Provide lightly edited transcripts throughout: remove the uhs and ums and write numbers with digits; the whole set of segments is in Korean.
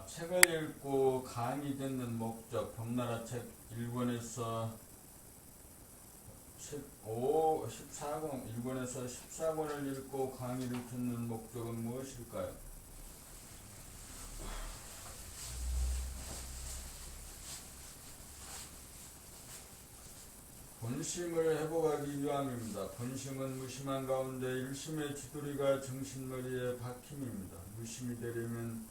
책을 읽고 강의 듣는 목적, 봄나라 책 1권에서 1권에서 14권을 읽고 강의를 듣는 목적은 무엇일까요? 본심을 회복하기 위함입니다. 본심은 무심한 가운데 일심의 지도리가 정신머리에 박힘입니다. 무심이 되려면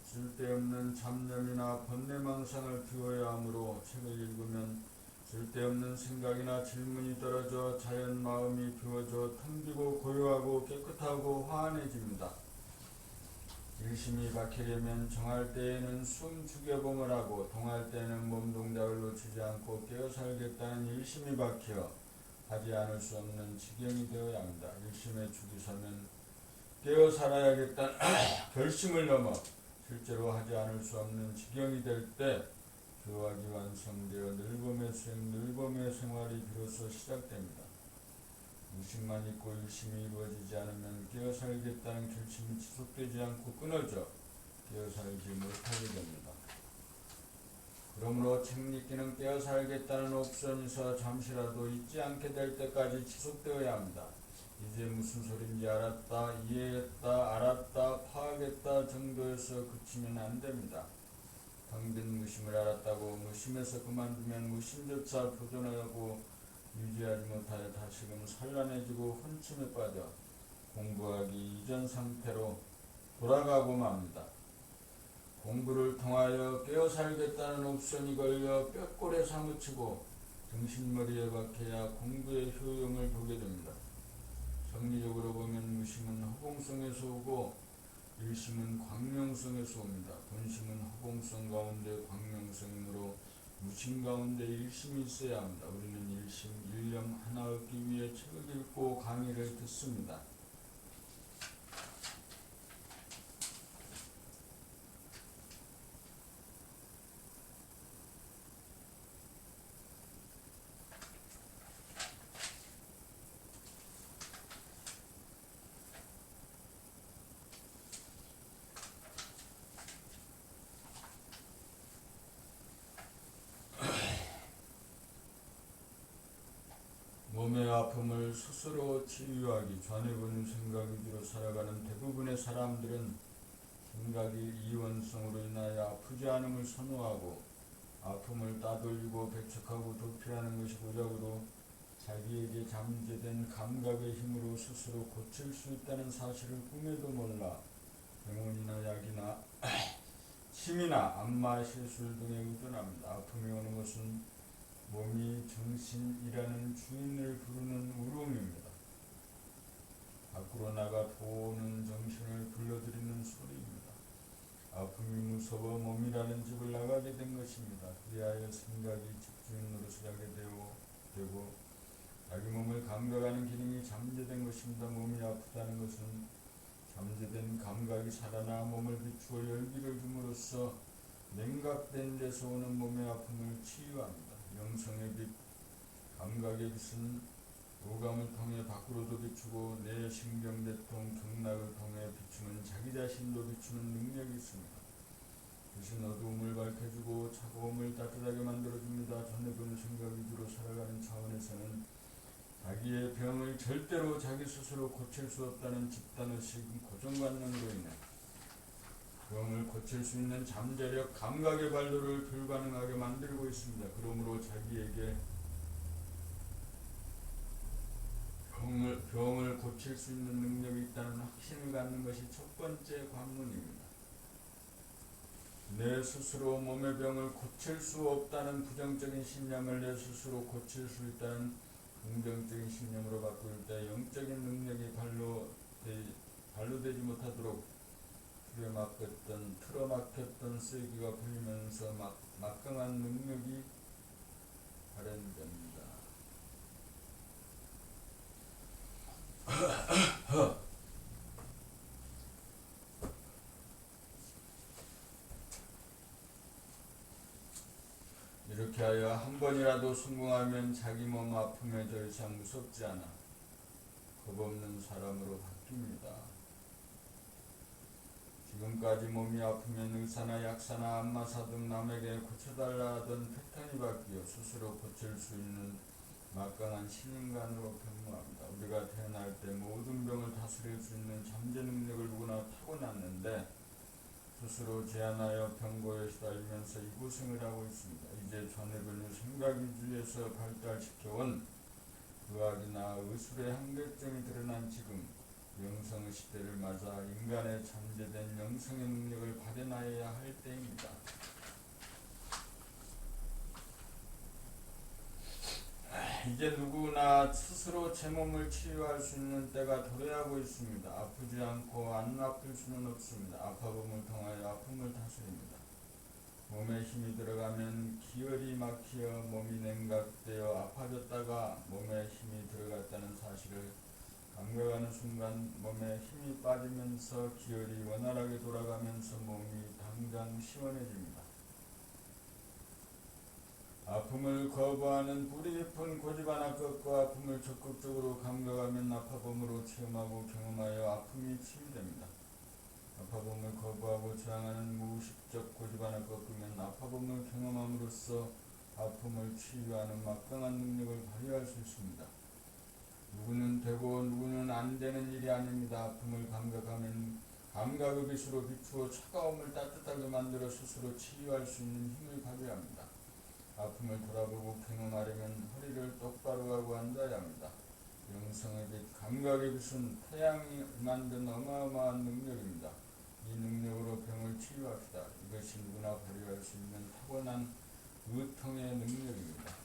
쓸데없는 잡념이나 번뇌망상을 비워야 하므로 책을 읽으면 쓸데없는 생각이나 질문이 떨어져 자연 마음이 비워져 텅 비고 고요하고 깨끗하고 환해집니다. 일심이 박히려면 정할 때에는 숨 죽여봄을 하고 동할 때는 몸 동작을 놓치지 않고 깨어 살겠다는 일심이 박혀 하지 않을 수 없는 지경이 되어야 합니다. 일심의 축이 서면 깨어 살아야겠다는 결심을 넘어 실제로 하지 않을 수 없는 지경이 될 때 교학이 완성되어 늘봄의 생활이 비로소 시작됩니다. 무심만 있고 일심이 이루어지지 않으면 깨어 살겠다는 결심이 지속되지 않고 끊어져 깨어 살지 못하게 됩니다. 그러므로 책 읽기는 깨어 살겠다는 옵션에서 잠시라도 잊지 않게 될 때까지 지속되어야 합니다. 이제 무슨 소린지 알았다, 이해했다, 알았다, 파악했다 정도에서 그치면 안 됩니다. 텅빈 무심을 알았다고 무심에서 그만두면 무심조차 보존하고 유지하지 못하여 다시금 산란해지고 혼침에 빠져 공부하기 이전 상태로 돌아가고 맙니다. 공부를 통하여 깨어 살겠다는 옵션이 걸려 뼈골에 사무치고 정신머리에 박혀야 공부의 효용을 보게 됩니다. 정리적으로 보면 무심은 허공성에서 오고 일심은 광명성에서 옵니다. 본심은 허공성 가운데 광명성이므로 무심 가운데 일심이 있어야 합니다. 우리는 일심, 일념 하나 얻기 위해 책을 읽고 강의를 듣습니다. 몸의 아픔을 스스로 치유하기 전해보는 생각 위주로 살아가는 대부분의 사람들은 생각이 이원성으로 인하여 아프지 않음을 선호하고 아픔을 따돌리고 배척하고 도피하는 것이 고작으로 자기에게 잠재된 감각의 힘으로 스스로 고칠 수 있다는 사실을 꿈에도 몰라 병원이나 약이나 침이나 안마 시술 등에 의존합니다. 아픔이 오는 것은 몸이 정신이라는 주인을 부르는 울음입니다. 밖으로 나가 도는 정신을 불러들이는 소리입니다. 아픔이 무서워 몸이라는 집을 나가게 된 것입니다. 그리하여 생각이 집주인 노릇을 하게 되고 자기 몸을 감각하는 기능이 잠재된 것입니다. 몸이 아프다는 것은 잠재된 감각이 살아나 몸을 비추어 열기를 줌으로써 냉각된 데서 오는 몸의 아픔을 치유합니다. 영성의 빛, 감각의 빛은 오감을 통해 밖으로도 비추고 내 신경계통, 경락을 통해 비추는 자기 자신도 비추는 능력이 있습니다. 빛은 어두움을 밝혀주고 차가움을 따뜻하게 만들어줍니다. 전해보는 생각 위주로 살아가는 차원에서는 자기의 병을 절대로 자기 스스로 고칠 수 없다는 집단의식 고정관념으로 인해 병을 고칠 수 있는 잠재력, 감각의 발도를 불가능하게 만들고 있습니다. 그러므로 자기에게 병을 고칠 수 있는 능력이 있다는 확신을 갖는 것이 첫 번째 관문입니다. 내 스스로 몸의 병을 고칠 수 없다는 부정적인 신념을 내 스스로 고칠 수 있다는 긍정적인 신념으로 바꿀 때 영적인 능력이 발로되지 못하도록 틀어막혔던 쐐기가 풀리면서 막강한 능력이 발현됩니다. 그렇게 하여 한 번이라도 성공하면 자기 몸 아픔에 더 이상 무섭지 않아 겁없는 사람으로 바뀝니다. 지금까지 몸이 아프면 의사나 약사나 안마사 등 남에게 고쳐달라 하던 패턴이 바뀌어 스스로 고칠 수 있는 막강한 신인간으로 변모합니다. 우리가 태어날 때 모든 병을 다스릴 수 있는 잠재 능력을 누구나 타고났는데 스스로 제한하여 병고에 시달리면서 이 고생을 하고 있습니다. 이제 전해변의 생각위주에서 발달시켜온 의학이나 의술의 한계점이 드러난 지금 영성의 시대를 맞아 인간의 잠재된 영성의 능력을 발현하여야 할 때입니다. 이제 누구나 스스로 제 몸을 치유할 수 있는 때가 도래하고 있습니다. 아프지 않고 안 아플 수는 없습니다. 아파봄을 통하여 아픔을 다스립니다. 몸에 힘이 들어가면 기혈이 막히어 몸이 냉각되어 아파졌다가 몸에 힘이 들어갔다는 사실을 감각하는 순간 몸에 힘이 빠지면서 기혈이 원활하게 돌아가면서 몸이 당장 시원해집니다. 아픔을 거부하는 뿌리 깊은 고집 하나 꺾고 아픔을 적극적으로 감각하면 아파봄으로 체험하고 경험하여 아픔이 치유됩니다. 아파봄을 거부하고 저항하는 무의식적 고집 하나 꺾으면 아파봄을 경험함으로써 아픔을 치유하는 막강한 능력을 발휘할 수 있습니다. 누구는 되고 누구는 안 되는 일이 아닙니다. 아픔을 감각하면 감각의 빛으로 비추어 차가움을 따뜻하게 만들어 스스로 치유할 수 있는 힘을 발휘합니다. 아픔을 돌아보고 경험하려면 허리를 똑바로 하고 앉아야 합니다. 영성의 빛, 감각의 빛은 태양이 만든 어마어마한 능력입니다. 이 능력으로 병을 치유합시다. 이것이 누구나 발휘할 수 있는 타고난 의통의 능력입니다.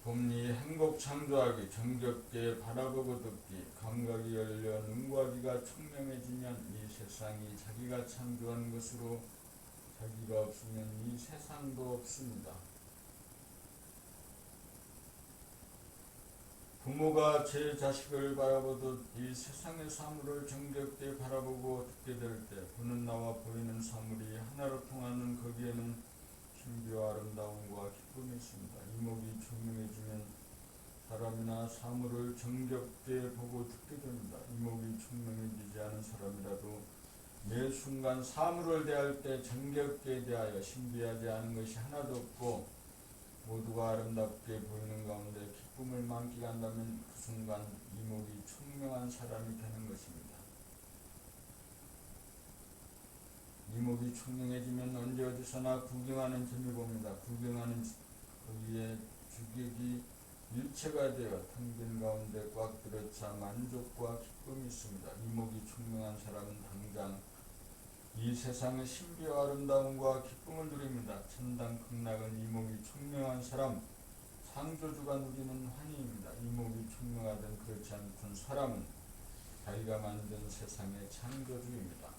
봄리 행복 창조하기, 정겹게 바라보고 듣기, 감각이 열려 눈과 귀가 청명해지면 이 세상이 자기가 창조한 것으로 자기가 없으면 이 세상도 없습니다. 부모가 제 자식을 바라보듯 이 세상의 사물을 정겹게 바라보고 듣게 될 때 보는 나와 보이는 사물이 하나로 통하는 거기에는 신비와 아름다움과 기쁨이 있습니다. 이목이 총명해지면 사람이나 사물을 정겹게 보고 듣게 됩니다. 이목이 총명해지지 않은 사람이라도 매 순간 사물을 대할 때 정겹게 대하여 신비하지 않은 것이 하나도 없고 모두가 아름답게 보이는 가운데 기쁨을 만끽한다면 그 순간 이목이 총명한 사람이 되는 것입니다. 이목이 총명해지면 언제 어디서나 구경하는 재미 봅니다. 구경하는 거기에 주객이 일체가 되어 텅 빈 가운데 꽉 들어차 만족과 기쁨이 있습니다. 이목이 총명한 사람은 당장 이 세상의 신비와 아름다움과 기쁨을 누립니다. 천당 극락은 이목이 총명한 사람, 창조주가 누리는 환희입니다. 이목이 총명하든 그렇지 않든 사람은 자기가 만든 세상의 창조주입니다.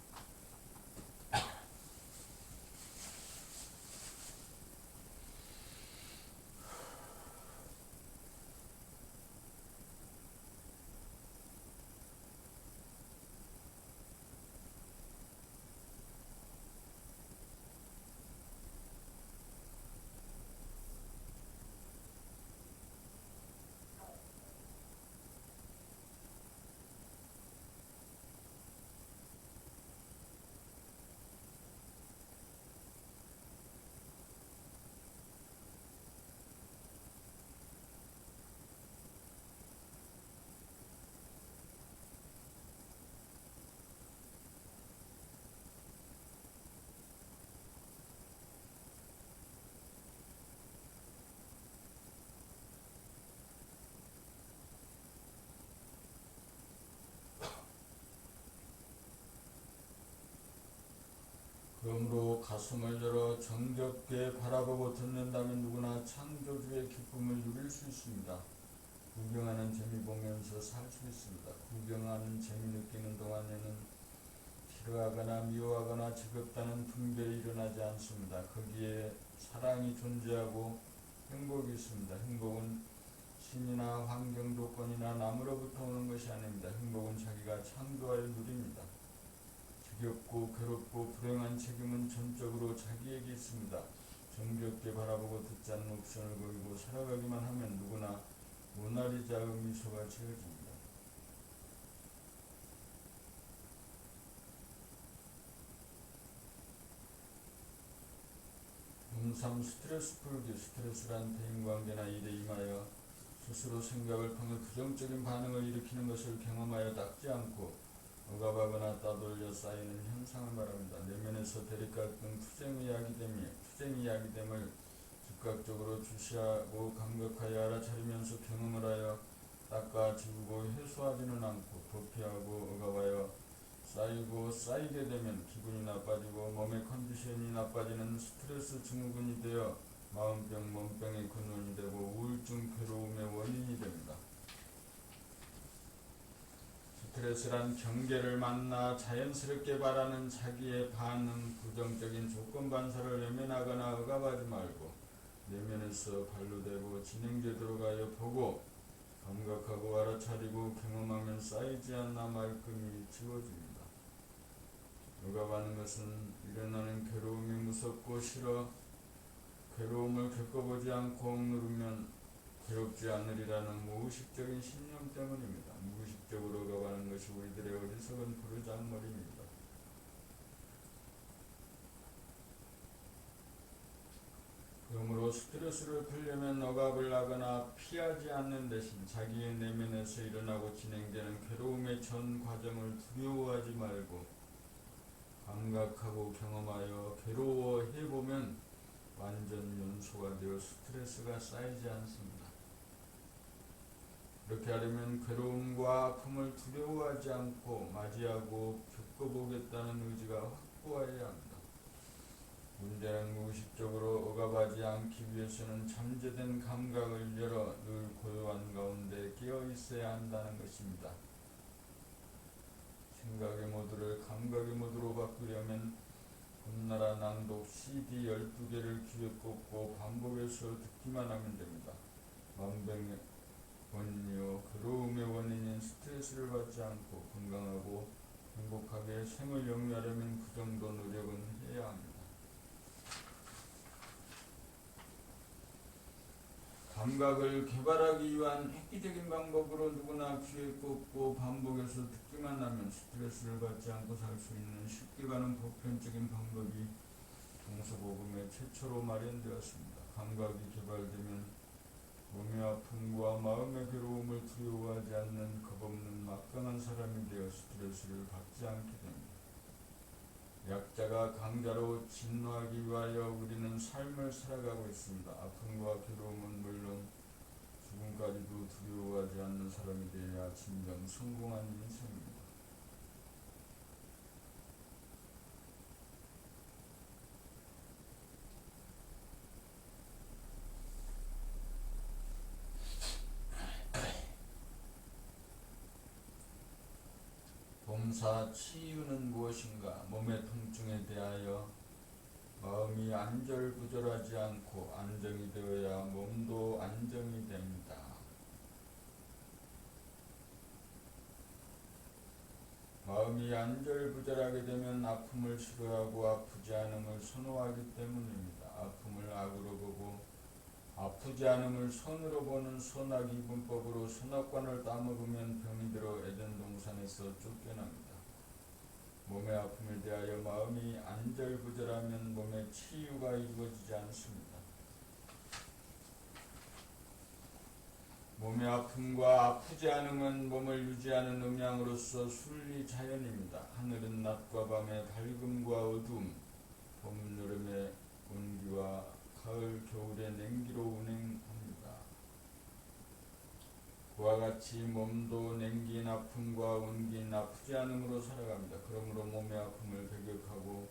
그러므로 가슴을 열어 정겹게 바라보고 듣는다면 누구나 창조주의 기쁨을 누릴 수 있습니다. 구경하는 재미 보면서 살 수 있습니다. 구경하는 재미 느끼는 동안에는 싫어하거나 미워하거나 즐겁다는 분별이 일어나지 않습니다. 거기에 사랑이 존재하고 행복이 있습니다. 행복은 신이나 환경 조건이나 남으로부터 오는 것이 아닙니다. 행복은 자기가 창조하여 누립니다. 지겹고 괴롭고 불행한 책임은 전적으로 자기에게 있습니다. 정겹게 바라보고 듣지 않는 옵션을 보이고 살아가기만 하면 누구나 모나리자의 미소가 지어집니다. 3. 스트레스 풀기. 스트레스란 대인관계나 일에 임하여 스스로 생각을 통해 부정적인 반응을 일으키는 것을 경험하여 닦지 않고 억압하거나 따돌려 쌓이는 현상을 말합니다. 내면에서 대립갈등, 투쟁이야기됨을 즉각적으로 주시하고 감격하여 알아차리면서 경험을 하여 닦아 지우고 해소하지는 않고 도피하고 억압하여 쌓이고 쌓이게 되면 기분이 나빠지고 몸의 컨디션이 나빠지는 스트레스 증후군이 되어 마음병, 몸병의 근원이 되고 우울증, 괴로움의 원인이 됩니다. 스트레스란 경계를 만나 자연스럽게 바라는 자기의 반응, 부정적인 조건 반사를 외면하거나 억압하지 말고 내면에서 발로되고 진행되도록 하여 보고 감각하고 알아차리고 경험하면 쌓이지 않나 말끔히 지워집니다. 억압하는 것은 일어나는 괴로움이 무섭고 싫어 괴로움을 겪어보지 않고 억누르면 괴롭지 않으리라는 무의식적인 신념 때문입니다. 무의식적으로 억압하는 것이 우리들의 어리석은 버르장머리입니다. 그러므로 스트레스를 풀려면 억압을 하거나 피하지 않는 대신 자기의 내면에서 일어나고 진행되는 괴로움의 전 과정을 두려워하지 말고 감각하고 경험하여 괴로워해보면 완전 연소가 되어 스트레스가 쌓이지 않습니다. 그렇게 하려면 괴로움과 아픔을 두려워하지 않고 맞이하고 겪어보겠다는 의지가 확고해야 합니다. 문제는 무의식적으로 억압하지 않기 위해서는 잠재된 감각을 열어 늘 고요한 가운데 깨어있어야 한다는 것입니다. 생각의 모드를 감각의 모드로 바꾸려면 봄나라 낭독 CD 12개를 귀에 꽂고 반복해서 듣기만 하면 됩니다. 만병의 원인이요 괴로움의 원인인 스트레스를 받지 않고 건강하고 행복하게 생을 영위하려면 그 정도 노력은 해야 합니다. 감각을 개발하기 위한 획기적인 방법으로 누구나 귀에 꽂고 반복해서 듣기만 하면 스트레스를 받지 않고 살 수 있는 쉽게 가는 보편적인 방법이 동서고금에 최초로 마련되었습니다. 감각이 개발되면 몸의 아픔과 마음의 괴로움을 두려워하지 않는 겁없는 막강한 사람이 되어 스트레스를 받지 않게 됩니다. 약자가 강자로 진화하기 위하여 우리는 삶을 살아가고 있습니다. 아픔과 괴로움은 물론 죽음까지도 두려워하지 않는 사람이 되어야 진정 성공한 인생입니다. 봄사 치유는 무엇인가? 몸의 통증에 대하여 마음이 안절부절하지 않고 안정이 되어야 몸도 안정이 됩니다. 마음이 안절부절하게 되면 아픔을 싫어하고 아프지 않음을 선호하기 때문입니다. 아픔을 악으로 보고 아프지 않음을 선으로 보는 선악 이분법으로 선악관을 따먹으면 병이 들어 에덴 동산에서 쫓겨납니다. 몸의 아픔에 대하여 마음이 안절부절하면 몸의 치유가 이루어지지 않습니다. 몸의 아픔과 아프지 않음은 몸을 유지하는 음양으로서 순리자연입니다. 하늘은 낮과 밤의 밝음과 어두움, 봄, 여름의 온기와 가을, 겨울의 냉기로 운행합니다. 그와 같이 몸도 냉긴 아픔과 온긴 아프지 않음으로 살아갑니다. 그러므로 몸의 아픔을 배격하고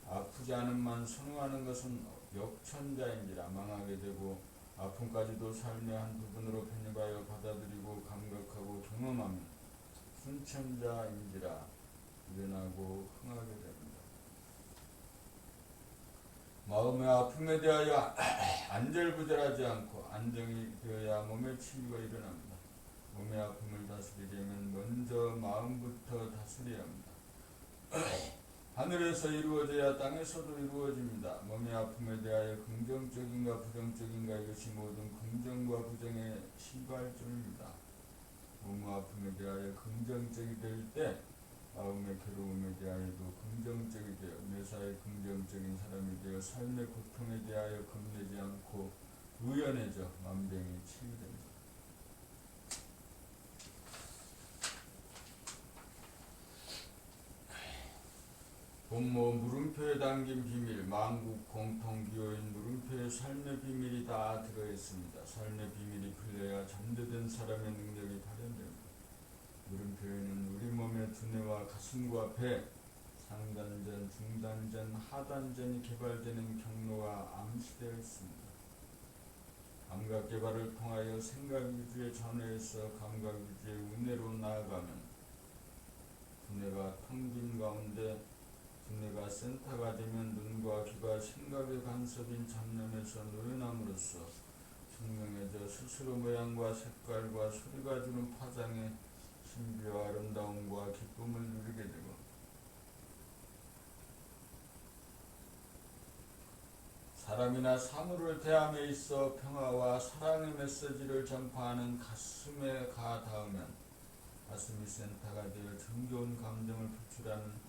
아프지 않음만 선호하는 것은 역천자인지라 망하게 되고 아픔까지도 삶의 한 부분으로 편입하여 받아들이고 감각하고 경험하면 순천자인지라 일어나고 흥하게 됩니다. 마음의 아픔에 대하여 안절부절하지 않고 안정이 되어야 몸의 치유가 일어납니다. 몸의 아픔을 다스리려면 먼저 마음부터 다스려야 합니다. 하늘에서 이루어져야 땅에서도 이루어집니다. 몸의 아픔에 대하여 긍정적인가 부정적인가 이것이 모든 긍정과 부정의 시발점입니다. 몸의 아픔에 대하여 긍정적이 될 때 마음의 괴로움에 대하여도 긍정적이 되어 매사에 긍정적인 사람이 되어 삶의 고통에 대하여 겁내지 않고 의연해져 만병이 치유됩니다. 본모 물음표에 담긴 비밀, 만국 공통기호인 물음표에 삶의 비밀이 다 들어있습니다. 삶의 비밀이 풀려야 잠재된 사람의 능력이 발현됩니다. 물음표에는 우리 몸의 두뇌와 가슴과 배, 상단전, 중단전, 하단전이 개발되는 경로가 암시되어 있습니다. 감각 개발을 통하여 생각 위주의 전회에서 감각 위주의 운해로 나아가면 두뇌가 텅 빈 가운데 두뇌가 센터가 되면 눈과 귀가 생각의 간섭인 잡념에서 노연함으로써 증명해져 스스로 모양과 색깔과 소리가 주는 파장의 신비와 아름다움과 기쁨을 누리게 되고 사람이나 사물을 대함에 있어 평화와 사랑의 메시지를 전파하는 가슴에 가 닿으면 가슴이 센터가 되어 정겨운 감정을 표출하는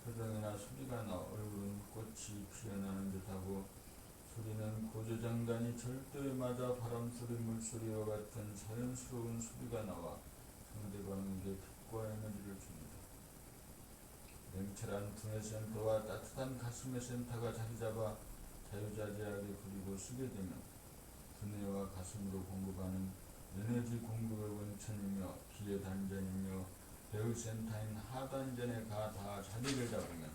표정이나 소리가 나와 얼굴은 꽃이 피어나는 듯하고 소리는 고조장단이 절도에 맞아 바람소리 물소리와 같은 자연스러운 소리가 나와 상대방에게 빛과 에너지를 줍니다. 냉철한 두뇌 센터와 따뜻한 가슴의 센터가 자리잡아 자유자재하게 그리고 쓰게 되면 두뇌와 가슴으로 공급하는 에너지 공급의 원천이며 기의 단전이며 배의 센터인 하단전에 가 다 자리를 잡으면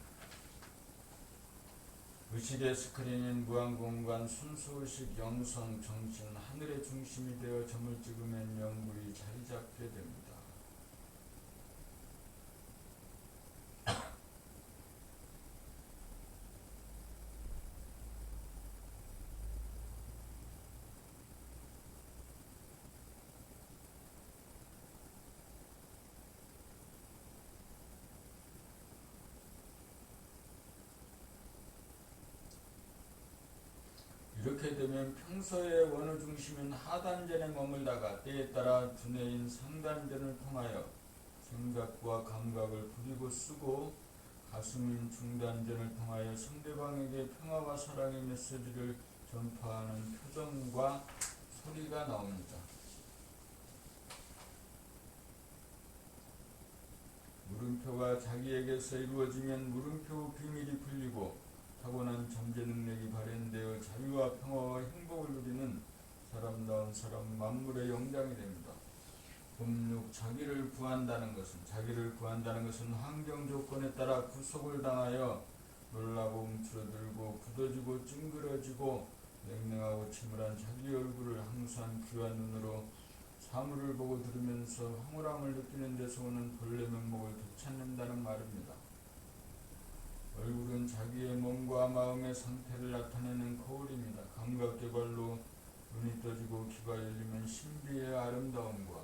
의식의 스크린인 무한공간 순수의식 영성 정신 하늘의 중심이 되어 점을 찍으면 영구히 자리잡게 됩니다. 이렇게 되면 평소에 원의 중심인 하단전에 머물다가 때에 따라 두뇌인 상단전을 통하여 생각과 감각을 부리고 쓰고 가슴인 중단전을 통하여 상대방에게 평화와 사랑의 메시지를 전파하는 표정과 소리가 나옵니다. 물음표가 자기에게서 이루어지면 물음표 비밀이 풀리고 타고난 잠재 능력이 발현되어 자유와 평화와 행복을 누리는 사람다운 사람 만물의 영장이 됩니다. 법육 자기를 구한다는 것은 환경 조건에 따라 구속을 당하여 놀라고 움츠러들고 굳어지고 찡그러지고 냉랭하고 침울한 자기 얼굴을 항상 귀한 눈으로 사물을 보고 들으면서 황홀함을 느끼는 데서 오는 본래 면목을 되찾는다는 말입니다. 얼굴은 자기의 몸과 마음의 상태를 나타내는 거울입니다. 감각개발로 눈이 떠지고 귀가 열리면 신비의 아름다움과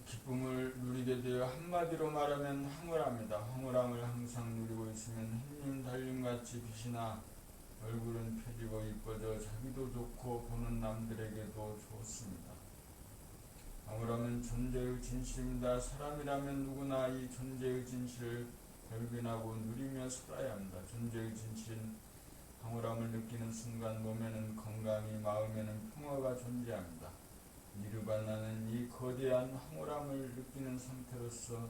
기쁨을 누리게 되어 한마디로 말하면 황홀합니다. 황홀함을 항상 누리고 있으면 햇님 달님같이 빛이 나 얼굴은 펴지고 이뻐져 자기도 좋고 보는 남들에게도 좋습니다. 황홀함은 존재의 진실입니다. 사람이라면 누구나 이 존재의 진실을 발견하고 누리며 살아야 합니다. 존재의 진실은 황홀함을 느끼는 순간 몸에는 건강이 마음에는 평화가 존재합니다. 니르바나는 이 거대한 황홀함을 느끼는 상태로서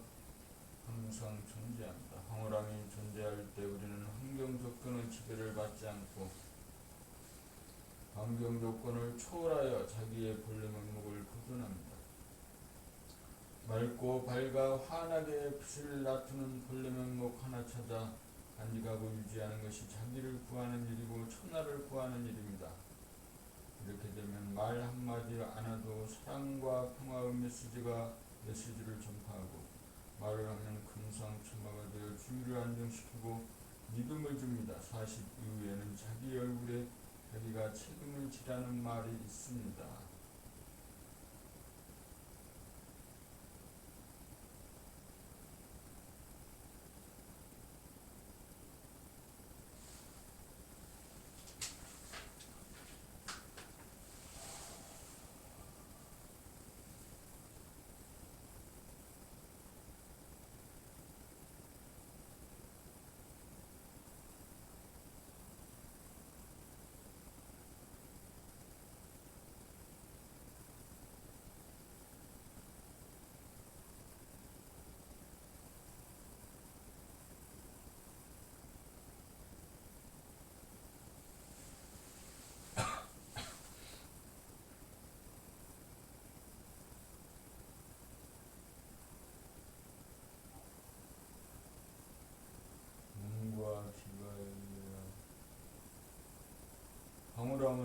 항상 존재합니다. 황홀함이 존재할 때 우리는 환경 조건의 지배를 받지 않고 환경 조건을 초월하여 자기의 본래 면목을 보존합니다. 맑고 밝아 환하게 빛을 나타내는 본래 면목 하나 찾아 간직하고 유지하는 것이 자기를 구하는 일이고 천하를 구하는 일입니다. 이렇게 되면 말 한마디 안 해도 사랑과 평화의 메시지를 전파하고 말을 하면 금상첨화가 되어 주의를 안정시키고 믿음을 줍니다. 40 이후에는 자기 얼굴에 자기가 책임을 지라는 말이 있습니다.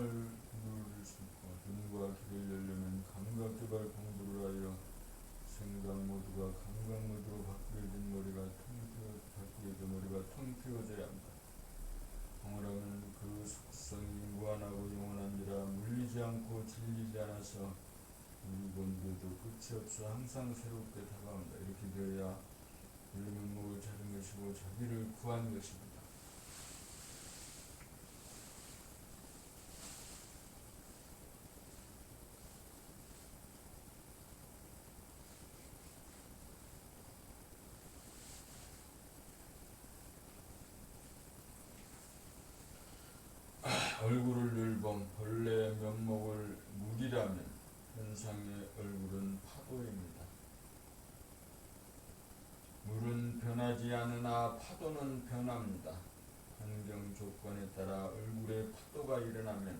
눈을 심고 눈과 귀를 열려면 감각개발 공부를 하여 생각 모두가 감각 모드로 바뀌어진 머리가 텅 튀어져야 한다. 공허라면 그 속성이 무한하고 영원한지라 물리지 않고 질리지 않아서 일본교도 끝이 없어 항상 새롭게 다가온다. 이렇게 되어야 물리면목을 찾은 것이고 자기를 구한 것입니다. 얼굴을 늘범 벌레의 면목을 물이라면 현상의 얼굴은 파도입니다. 물은 변하지 않으나 파도는 변합니다. 환경 조건에 따라 얼굴에 파도가 일어나면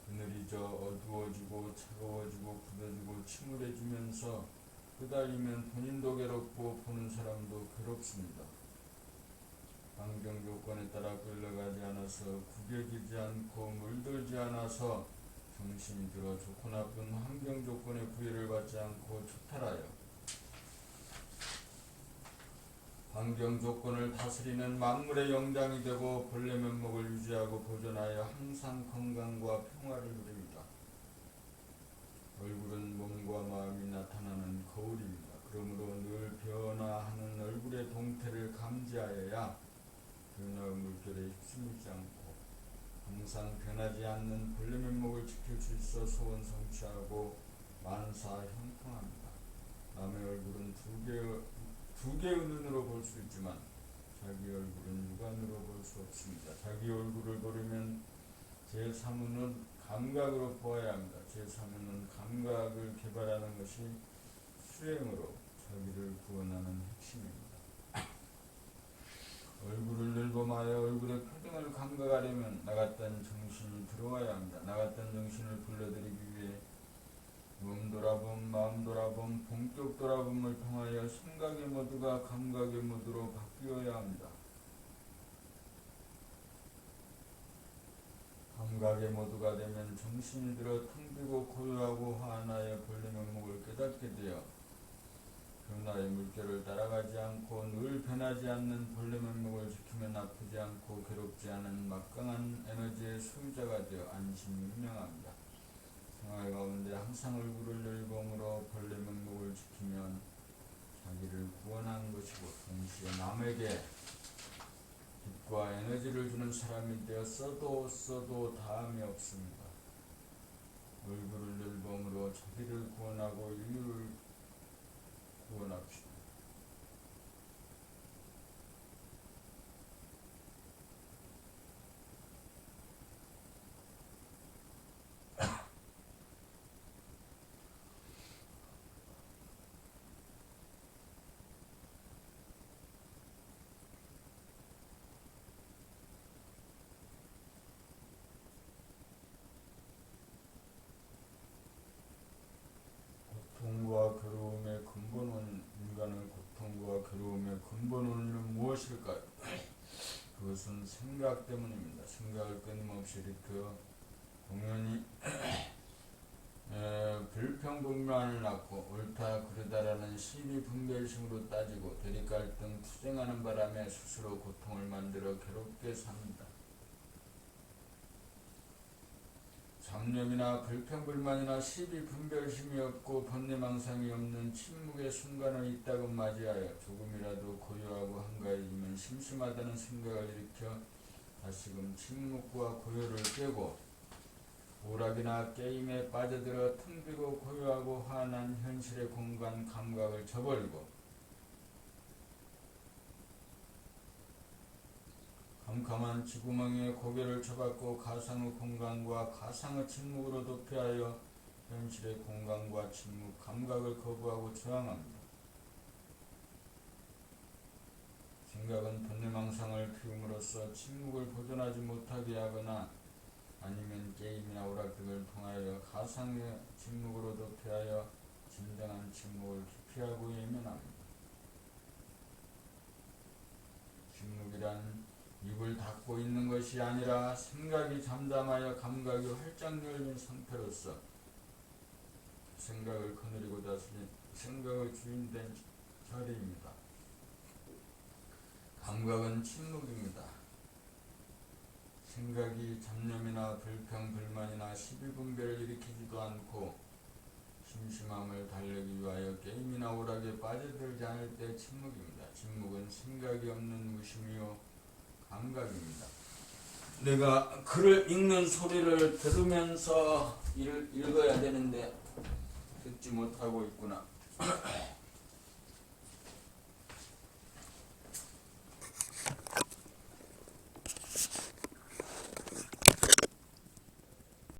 그늘이 져 어두워지고 차가워지고 굳어지고 침울해지면서 끄달리면 본인도 괴롭고 보는 사람도 괴롭습니다. 환경 조건에 따라 끌려가지 않아서 구겨지지 않고 물들지 않아서 정신이 들어 좋고 나쁜 환경 조건의 구애를 받지 않고 초탈하여 환경 조건을 다스리는 만물의 영장이 되고 본래 면목을 유지하고 보존하여 항상 건강과 평화를 누립니다. 얼굴은 몸과 마음이 나타나는 거울입니다. 그러므로 늘 변화하는 얼굴의 동태를 감지하여야 변화의 물결에 휩쓸리지 않고 항상 변하지 않는 본래 면목을 지킬 수 있어 소원 성취하고 만사 형통합니다. 남의 얼굴은 두 개의 눈으로 볼 수 있지만 자기 얼굴은 육안으로 볼 수 없습니다. 자기 얼굴을 보려면 제3눈은 감각으로 보아야 합니다. 제3눈은 감각을 개발하는 것이 수행으로 자기를 구원하는 핵심입니다. 얼굴을 늘범하여 얼굴의 표정을 감각하려면 나갔던 정신이 들어와야 합니다. 나갔던 정신을 불러들이기 위해 몸 돌아봄, 마음 돌아봄, 본격 돌아봄을 통하여 생각의 모두가 감각의 모두로 바뀌어야 합니다. 감각의 모두가 되면 정신이 들어 텅 비고 고요하고 환하여 본래 면목을 깨닫게 되어 변화의 물결을 따라가지 않고 늘 변하지 않는 본래 면목을 지키면 아프지 않고 괴롭지 않은 막강한 에너지의 소유자가 되어 안심명령합니다. 생활 가운데 항상 얼굴을 늘범으로 본래 면목을 지키면 자기를 구원한 것이고 동시에 남에게 빛과 에너지를 주는 사람이 되어 써도 다함이 없습니다. 얼굴을 늘범으로 자기를 구원하고 인류를 구원합시다. 고통과 괴로움의 근본은 인간의 고통과 괴로움의 근본 원인은 무엇일까요? 그것은 생각 때문입니다. 생각을 끊임없이 일으켜 공연히 불평불만을 낳고 옳다 그르다라는 시비분별심으로 따지고 대립갈등 투쟁하는 바람에 스스로 고통을 만들어 괴롭게 삽니다. 잡념이나 불평불만이나 시비분별심이 없고 번뇌망상이 없는 침묵의 순간을 이따금 맞이하여 조금이라도 고요하고 한가해지면 심심하다는 생각을 일으켜 다시금 침묵과 고요를 깨고 오락이나 게임에 빠져들어 텅 비고 고요하고 환한 현실의 공간 감각을 저버리고 캄캄한 쥐구멍에 고개를 쳐박고 가상의 공간과 가상의 침묵으로 도피하여 현실의 공간과 침묵, 감각을 거부하고 저항합니다. 생각은 번뇌망상을 피움으로써 침묵을 보존하지 못하게 하거나 아니면 게임이나 오락 등을 통하여 가상의 침묵으로 도피하여 진정한 침묵을 기피하고 예면합니다. 침묵이란 입을 닫고 있는 것이 아니라 생각이 잠잠하여 감각이 활짝 열린 상태로서 생각을 거느리고 다스린 생각의 주인된 자리입니다. 감각은 침묵입니다. 생각이 잡념이나 불평, 불만이나 시비분별을 일으키지도 않고 심심함을 달래기 위하여 게임이나 오락에 빠져들지 않을 때 침묵입니다. 침묵은 생각이 없는 무심이요 감각입니다. 내가 글을 읽는 소리를 들으면서 읽어야 되는데 듣지 못하고 있구나.